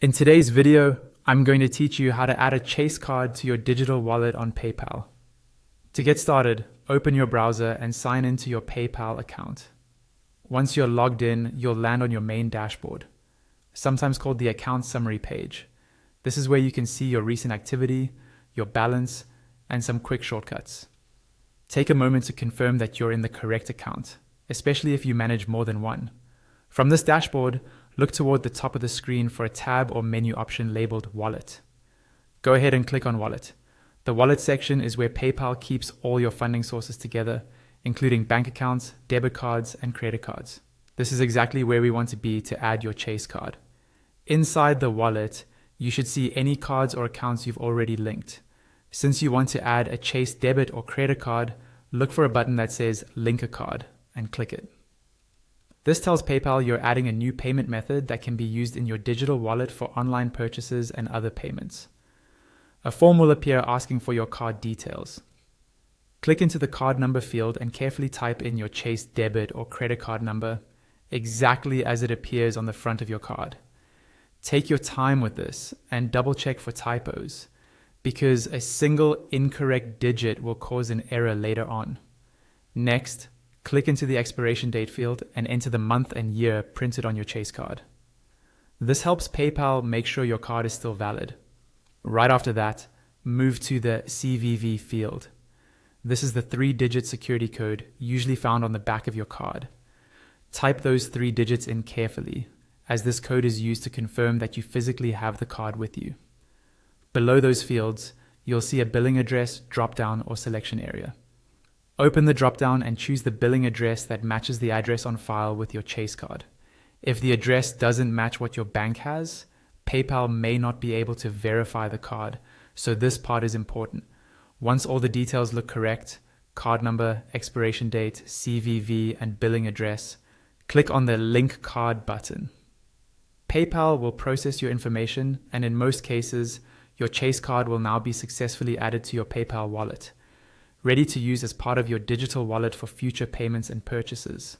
In today's video, I'm going to teach you how to add a Chase card to your digital wallet on PayPal. To get started, open your browser and sign into your PayPal account. Once you're logged in, you'll land on your main dashboard, sometimes called the account summary page. This is where you can see your recent activity, your balance, and some quick shortcuts. Take a moment to confirm that you're in the correct account, especially if you manage more than one. From this dashboard, look toward the top of the screen for a tab or menu option labeled Wallet. Go ahead and click on Wallet. The Wallet section is where PayPal keeps all your funding sources together, including bank accounts, debit cards, and credit cards. This is exactly where we want to be to add your Chase card. Inside the wallet, you should see any cards or accounts you've already linked. Since you want to add a Chase debit or credit card, look for a button that says Link a Card and click it. This tells PayPal you're adding a new payment method that can be used in your digital wallet for online purchases and other payments. A form will appear asking for your card details. Click into the card number field and carefully type in your Chase debit or credit card number exactly as it appears on the front of your card. Take your time with this and double check for typos, because a single incorrect digit will cause an error later on. Next, click into the expiration date field and enter the month and year printed on your Chase card. This helps PayPal make sure your card is still valid. Right after that, move to the CVV field. This is the 3-digit security code usually found on the back of your card. Type those 3 digits in carefully, as this code is used to confirm that you physically have the card with you. Below those fields, you'll see a billing address, drop-down, or selection area. Open the drop-down and choose the billing address that matches the address on file with your Chase card. If the address doesn't match what your bank has, PayPal may not be able to verify the card, so this part is important. Once all the details look correct, card number, expiration date, CVV, and billing address, click on the Link Card button. PayPal will process your information, and in most cases, your Chase card will now be successfully added to your PayPal wallet, ready to use as part of your digital wallet for future payments and purchases.